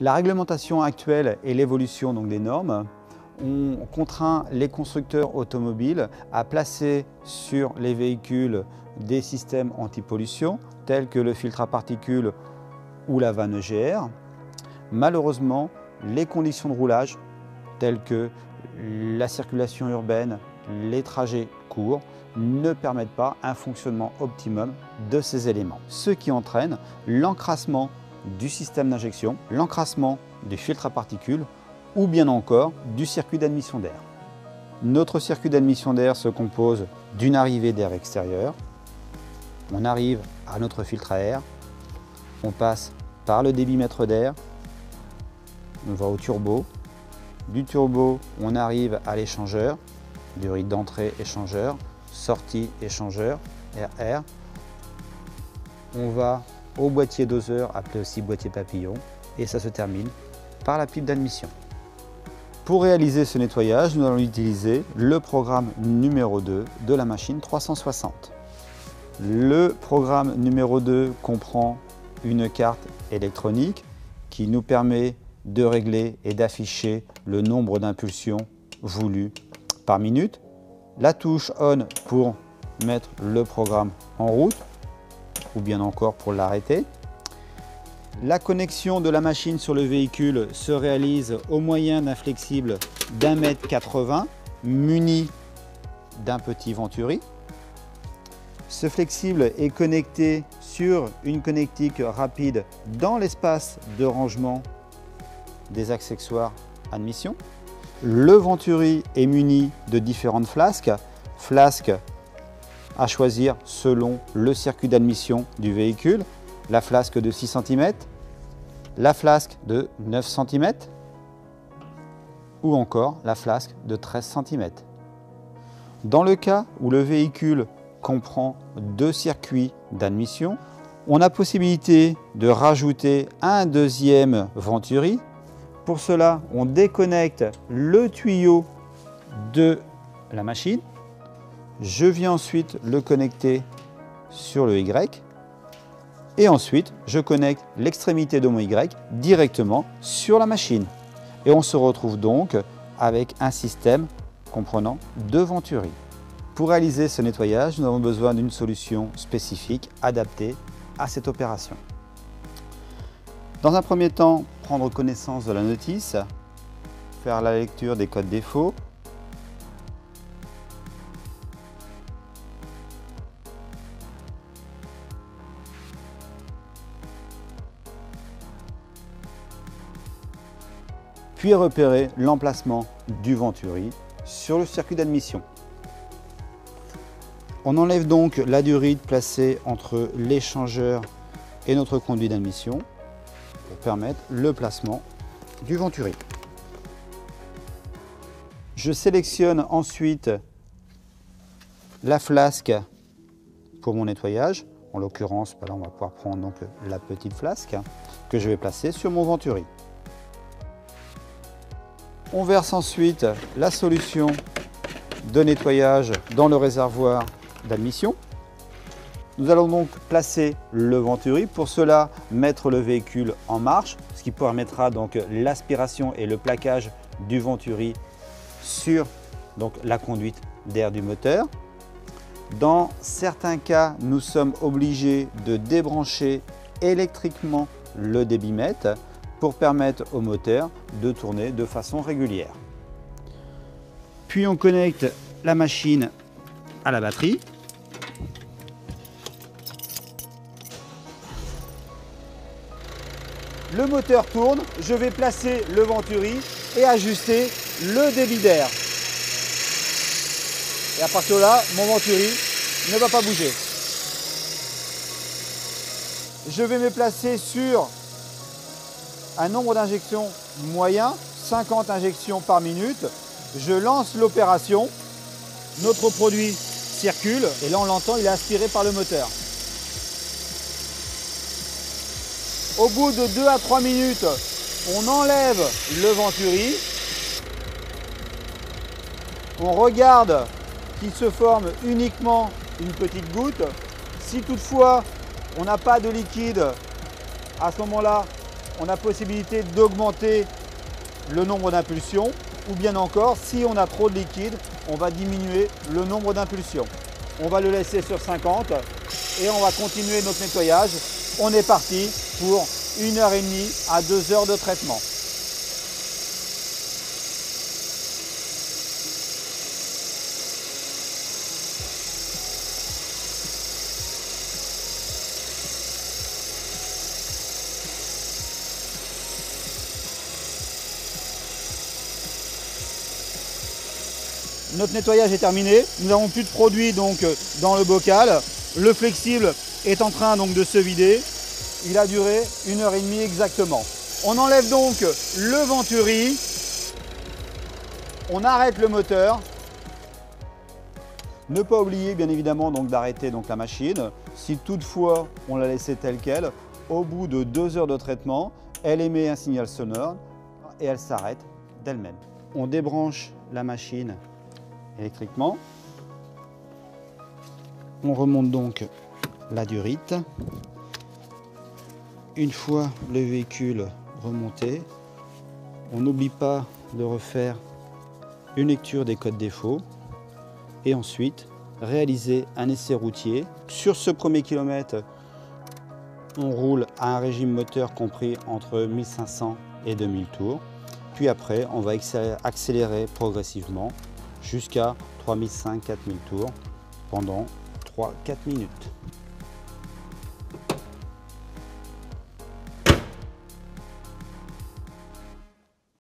La réglementation actuelle et l'évolution des normes ont contraint les constructeurs automobiles à placer sur les véhicules des systèmes anti-pollution tels que le filtre à particules ou la vanne EGR. Malheureusement, les conditions de roulage telles que la circulation urbaine, les trajets courts ne permettent pas un fonctionnement optimum de ces éléments. Ce qui entraîne l'encrassement du système d'injection, l'encrassement des filtres à particules ou bien encore du circuit d'admission d'air. Notre circuit d'admission d'air se compose d'une arrivée d'air extérieur. On arrive à notre filtre à air, on passe par le débitmètre d'air, on va au turbo. Du turbo, on arrive à l'échangeur, durite d'entrée échangeur, sortie échangeur, RR. On va au boîtier doseur, appelé aussi boîtier papillon, et ça se termine par la pipe d'admission. Pour réaliser ce nettoyage, nous allons utiliser le programme numéro 2 de la machine 360. Le programme numéro 2 comprend une carte électronique qui nous permet de régler et d'afficher le nombre d'impulsions voulues par minute. La touche ON pour mettre le programme en route ou bien encore pour l'arrêter. La connexion de la machine sur le véhicule se réalise au moyen d'un flexible d'1,80 m muni d'un petit venturi. Ce flexible est connecté sur une connectique rapide dans l'espace de rangement des accessoires admission. Le venturi est muni de différentes flasques. Flasques à choisir selon le circuit d'admission du véhicule. La flasque de 6 cm, la flasque de 9 cm ou encore la flasque de 13 cm. Dans le cas où le véhicule comprend 2 circuits d'admission, on a possibilité de rajouter un deuxième venturi. Pour cela, on déconnecte le tuyau de la machine. Je viens ensuite le connecter sur le Y. Et ensuite, je connecte l'extrémité de mon Y directement sur la machine. Et on se retrouve donc avec un système comprenant 2 venturis. Pour réaliser ce nettoyage, nous avons besoin d'une solution spécifique adaptée à cette opération. Dans un premier temps, prendre connaissance de la notice, faire la lecture des codes défauts, puis repérer l'emplacement du venturi sur le circuit d'admission. On enlève donc la durite placée entre l'échangeur et notre conduit d'admission pour permettre le placement du venturi. Je sélectionne ensuite la flasque pour mon nettoyage. En l'occurrence, là, on va pouvoir prendre donc la petite flasque que je vais placer sur mon venturi. On verse ensuite la solution de nettoyage dans le réservoir d'admission. Nous allons donc placer le venturi. Pour cela, mettre le véhicule en marche, ce qui permettra donc l'aspiration et le plaquage du venturi sur la conduite d'air du moteur. Dans certains cas, nous sommes obligés de débrancher électriquement le débitmètre pour permettre au moteur de tourner de façon régulière. Puis on connecte la machine à la batterie. Le moteur tourne, je vais placer le venturi et ajuster le débit d'air. Et à partir de là, mon venturi ne va pas bouger. Je vais me placer sur un nombre d'injections moyen, 50 injections par minute. Je lance l'opération. Notre produit circule et là on l'entend, il est aspiré par le moteur. Au bout de 2 à 3 minutes, on enlève le venturi. On regarde qu'il se forme uniquement une petite goutte. Si toutefois on n'a pas de liquide, à ce moment-là, on a possibilité d'augmenter le nombre d'impulsions, ou bien encore, si on a trop de liquide, on va diminuer le nombre d'impulsions. On va le laisser sur 50 et on va continuer notre nettoyage. On est parti pour 1h30 à 2 heures de traitement. Notre nettoyage est terminé, nous n'avons plus de produit donc dans le bocal. Le flexible est en train donc de se vider. Il a duré 1h30 exactement. On enlève donc le venturi, on arrête le moteur. Ne pas oublier bien évidemment donc d'arrêter donc la machine. Si toutefois on l'a laissée telle qu'elle, au bout de 2 heures de traitement, elle émet un signal sonore et elle s'arrête d'elle-même. On débranche la machine électriquement. On remonte donc la durite. Une fois le véhicule remonté, on n'oublie pas de refaire une lecture des codes défauts et ensuite réaliser un essai routier. Sur ce premier kilomètre, on roule à un régime moteur compris entre 1500 et 2000 tours. Puis après, on va accélérer progressivement jusqu'à 3500-4000 tours pendant 3-4 minutes.